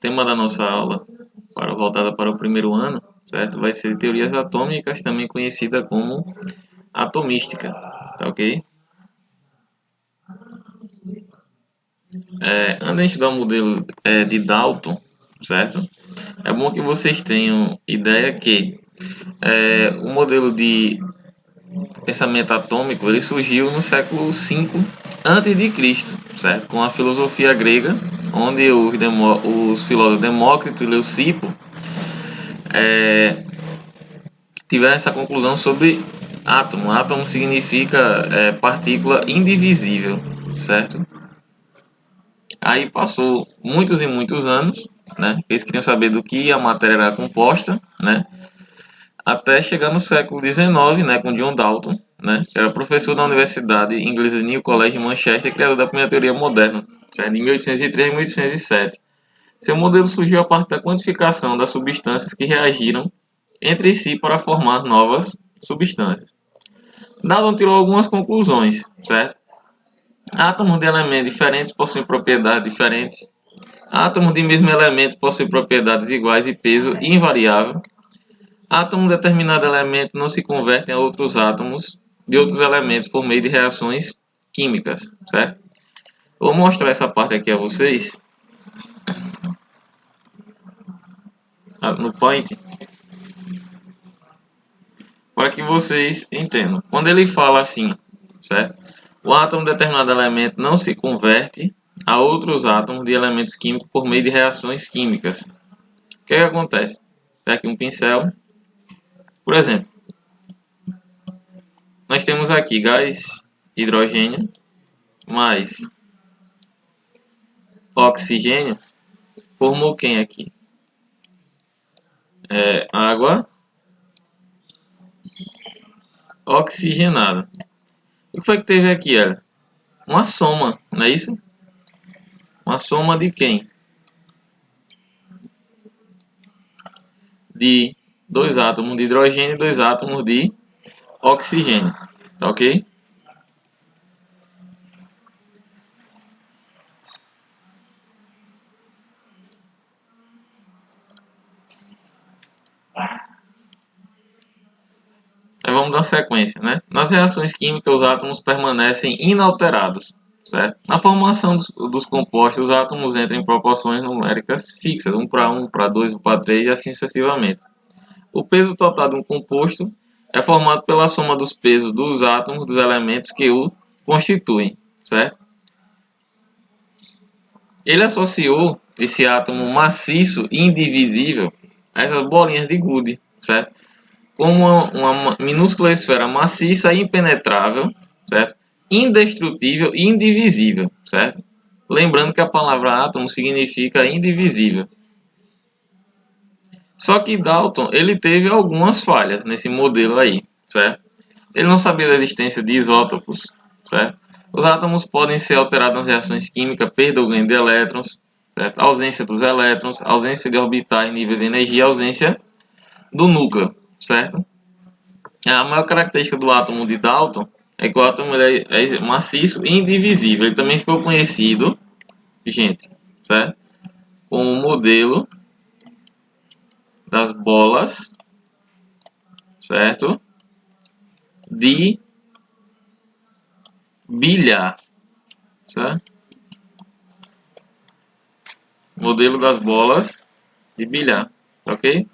tema da nossa aula, voltada para o primeiro ano, certo? Vai ser teorias atômicas, também conhecida como atomística, tá ok? Antes de estudar o modelo de Dalton, certo? É bom que vocês tenham ideia que o modelo de pensamento atômico ele surgiu no século V antes de Cristo, certo? Com a filosofia grega, onde os filósofos Demócrito e Leucipo tiveram essa conclusão sobre átomo. Átomo significa partícula indivisível, certo? Aí passou muitos e muitos anos, né? Eles queriam saber do que a matéria era composta, né? Até chegar no século XIX, né, com John Dalton, né, que era professor da Universidade inglesa New College em Manchester, criador da primeira teoria moderna, certo? Em 1803 e 1807. Seu modelo surgiu a partir da quantificação das substâncias que reagiram entre si para formar novas substâncias. Dalton tirou algumas conclusões, certo? Átomos de elementos diferentes possuem propriedades diferentes. Átomos de mesmo elemento possuem propriedades iguais e peso invariável. Átomo de determinado elemento não se convertem a outros átomos de outros elementos por meio de reações químicas, certo? Vou mostrar essa parte aqui a vocês no Paint para que vocês entendam. Quando ele fala assim, certo? O átomo de determinado elemento não se converte a outros átomos de elementos químicos por meio de reações químicas. O que acontece? Pega aqui um pincel. Por exemplo, nós temos aqui gás hidrogênio mais oxigênio. Formou quem aqui? Água oxigenada. O que foi que teve aqui, ela? Uma soma, não é isso? Uma soma de quem? De dois átomos de hidrogênio e dois átomos de oxigênio, tá ok? Vamos dar sequência, né? Nas reações químicas, os átomos permanecem inalterados, certo? Na formação dos compostos, os átomos entram em proporções numéricas fixas, 1 para 1, para 2, para 3 e assim sucessivamente. O peso total de um composto é formado pela soma dos pesos dos átomos dos elementos que o constituem, certo? Ele associou esse átomo maciço e indivisível a essas bolinhas de gude, certo? Como uma minúscula esfera maciça e impenetrável, certo? Indestrutível e indivisível, certo? Lembrando que a palavra átomo significa indivisível. Só que Dalton, ele teve algumas falhas nesse modelo aí, certo? Ele não sabia da existência de isótopos, certo? Os átomos podem ser alterados nas reações químicas, perda ou ganho de elétrons, certo? Ausência dos elétrons, ausência de orbitais, níveis de energia, ausência do núcleo, certo? A maior característica do átomo de Dalton é que o átomo é maciço e indivisível. Ele também ficou conhecido, gente, certo? Como o modelo das bolas, certo? De bilhar, certo? Modelo das bolas de bilhar, ok?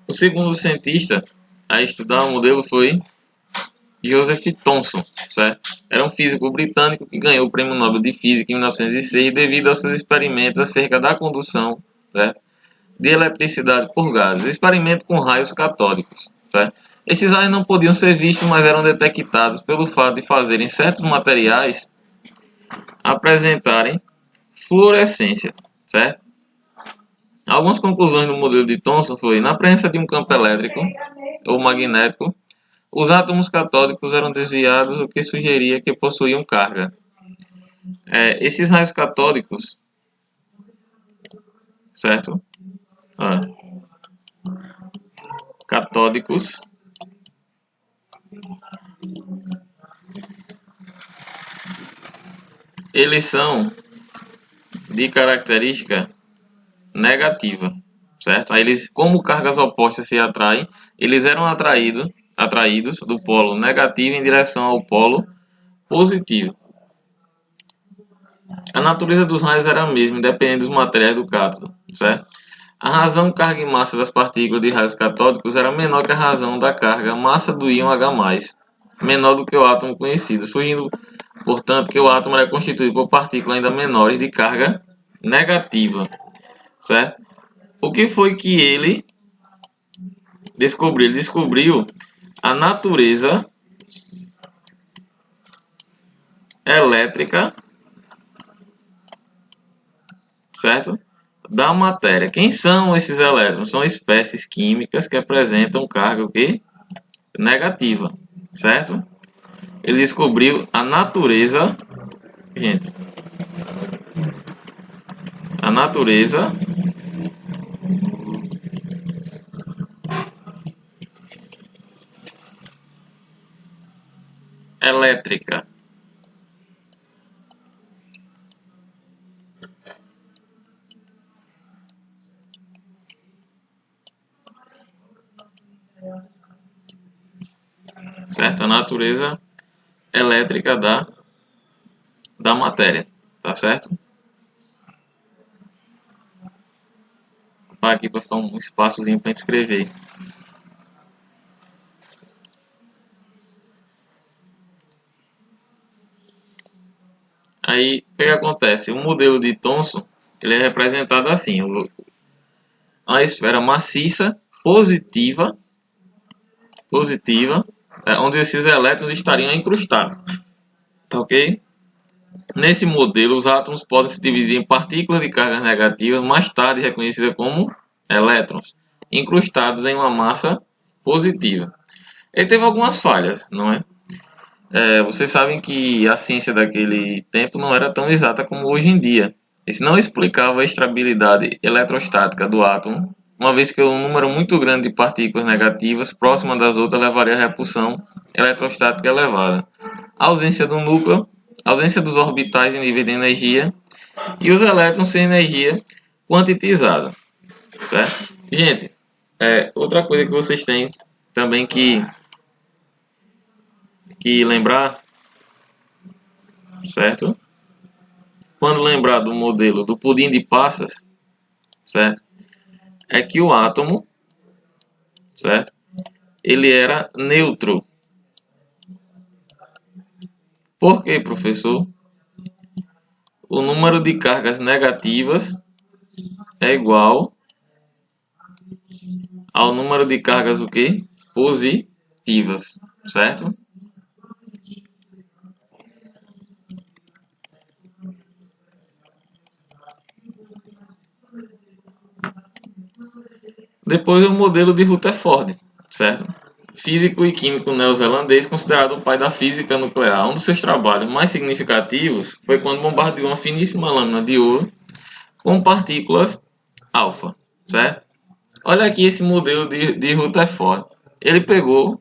O segundo cientista a estudar o modelo foi Joseph Thomson, certo? Era um físico britânico que ganhou o Prêmio Nobel de Física em 1906 devido aos seus experimentos acerca da condução, certo? De eletricidade por gases, experimento com raios catódicos, certo? Esses raios não podiam ser vistos, mas eram detectados pelo fato de fazerem certos materiais apresentarem fluorescência, certo? Algumas conclusões do modelo de Thomson foi: na presença de um campo elétrico ou magnético, os átomos catódicos eram desviados, o que sugeria que possuíam carga. Esses raios catódicos, certo? Catódicos eles são de característica negativa, certo? Aí eles, como cargas opostas se atraem, eles eram atraídos do polo negativo em direção ao polo positivo. A natureza dos raios era a mesma, independente dos materiais do cátodo, certo? A razão carga e massa das partículas de raios catódicos era menor que a razão da carga massa do íon H+, menor do que o átomo conhecido, surgindo, portanto, que o átomo era constituído por partículas ainda menores de carga negativa, certo? O que foi que ele descobriu? Ele descobriu a natureza elétrica, certo? Da matéria. Quem são esses elétrons? São espécies químicas que apresentam carga o quê? Negativa, certo? Ele descobriu a natureza, gente, a natureza elétrica certo? A natureza elétrica da matéria, tá certo? Vou parar aqui para ficar um espaçozinho para escrever. Aí, o que acontece? O modelo de Thomson, ele é representado assim, uma esfera maciça, positiva, onde esses elétrons estariam incrustados, tá ok? Nesse modelo, os átomos podem se dividir em partículas de cargas negativas, mais tarde reconhecidas como elétrons, incrustados em uma massa positiva. Ele teve algumas falhas, não é? Vocês sabem que a ciência daquele tempo não era tão exata como hoje em dia. Isso não explicava a estabilidade eletrostática do átomo, uma vez que um número muito grande de partículas negativas próximas das outras levaria a repulsão eletrostática elevada. A ausência do núcleo, a ausência dos orbitais em nível de energia e os elétrons sem energia quantitizada, certo? Gente, outra coisa que vocês têm também que lembrar, certo? Quando lembrar do modelo do pudim de passas, certo? É que o átomo, certo? Ele era neutro. Por quê, professor? O número de cargas negativas é igual ao número de cargas o quê? Positivas, certo? Depois o modelo de Rutherford, certo? Físico e químico neozelandês, considerado o pai da física nuclear. Um dos seus trabalhos mais significativos foi quando bombardeou uma finíssima lâmina de ouro com partículas alfa, certo? Olha aqui esse modelo de Rutherford. Ele pegou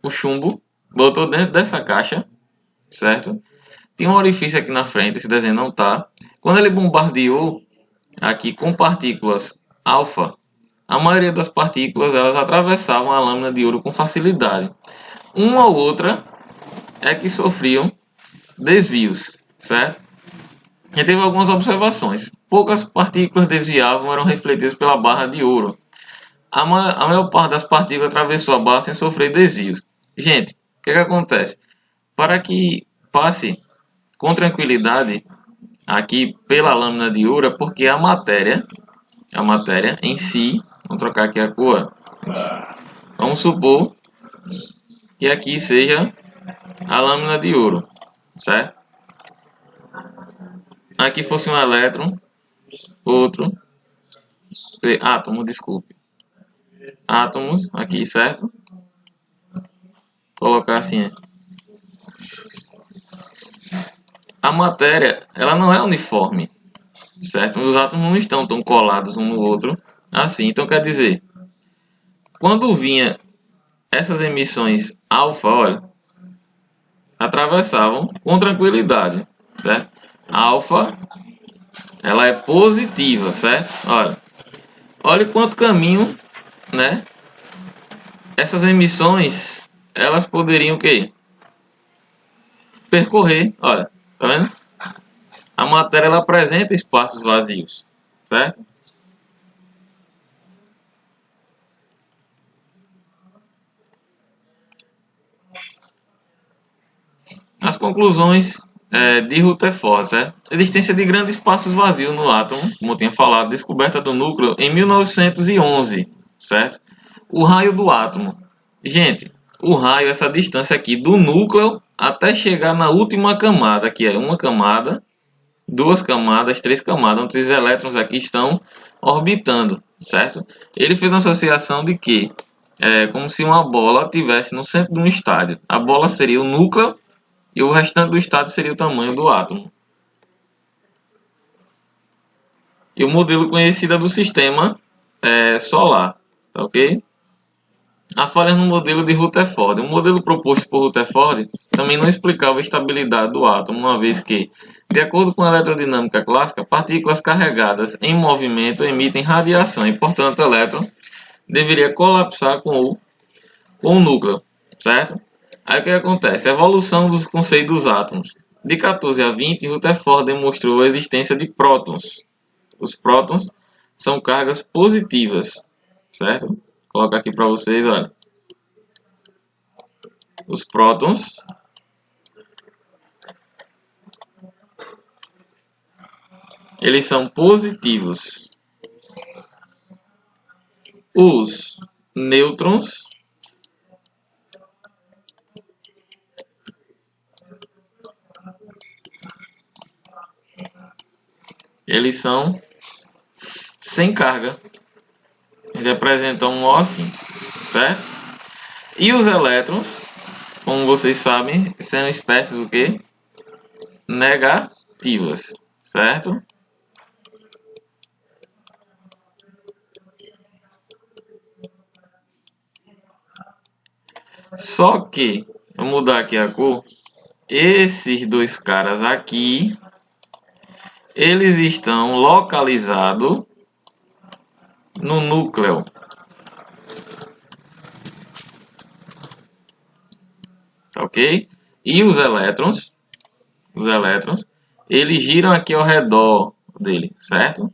o chumbo, botou dentro dessa caixa, certo? Tem um orifício aqui na frente, esse desenho não tá. Quando ele bombardeou aqui com partículas alfa, a maioria das partículas elas atravessavam a lâmina de ouro com facilidade. Uma ou outra é que sofriam desvios, certo? E teve algumas observações. Poucas partículas desviavam, eram refletidas pela barra de ouro. A maior parte das partículas atravessou a barra sem sofrer desvios. Gente, o que acontece? Para que passe com tranquilidade aqui pela lâmina de ouro, porque a matéria em si, vamos trocar aqui a cor, vamos supor que aqui seja a lâmina de ouro, certo? Aqui fosse um elétron, outro, átomo, desculpe, átomos aqui, certo? Vou colocar assim, a matéria, ela não é uniforme, certo? Os átomos não estão tão colados um no outro assim. Então quer dizer, quando vinha essas emissões alfa, olha, atravessavam com tranquilidade, certo? alfa, ela é positiva, certo? Olha quanto caminho, né? Essas emissões, elas poderiam o quê? Percorrer, olha, tá vendo? A matéria ela apresenta espaços vazios, certo? As conclusões de Rutherford, certo? Existência de grandes espaços vazios no átomo, como eu tinha falado, descoberta do núcleo em 1911, certo? O raio do átomo. Gente, o raio é essa distância aqui do núcleo até chegar na última camada, que é uma camada, duas camadas, três camadas, onde os elétrons aqui estão orbitando, certo? Ele fez uma associação de que é como se uma bola estivesse no centro de um estádio. A bola seria o núcleo e o restante do estádio seria o tamanho do átomo. E o modelo conhecido é do sistema solar, tá ok? Há falhas no modelo de Rutherford. O modelo proposto por Rutherford também não explicava a estabilidade do átomo, uma vez que, de acordo com a eletrodinâmica clássica, partículas carregadas em movimento emitem radiação e, portanto, o elétron deveria colapsar com o núcleo, certo? Aí o que acontece? A evolução dos conceitos dos átomos. De 14 a 20, Rutherford demonstrou a existência de prótons. Os prótons são cargas positivas, certo? Vou colocar aqui para vocês, olha. Os prótons eles são positivos. Os nêutrons eles são sem carga. Eles apresentam um O assim, certo? E os elétrons, como vocês sabem, são espécies o quê? Negativas, certo? Só que, vou mudar aqui a cor, esses dois caras aqui, eles estão localizados no núcleo. Ok? E os elétrons, eles giram aqui ao redor dele, certo?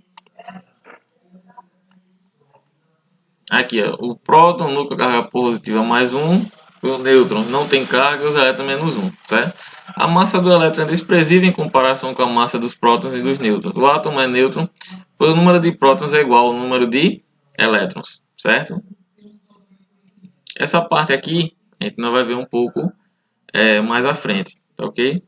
Aqui, ó, o próton, núcleo, carga positiva mais 1, o nêutron não tem carga e os elétrons menos 1, certo? A massa do elétron é desprezível em comparação com a massa dos prótons e dos nêutrons. O átomo é nêutron, pois o número de prótons é igual ao número de elétrons, certo? Essa parte aqui, a gente não vai ver um pouco mais à frente, tá ok?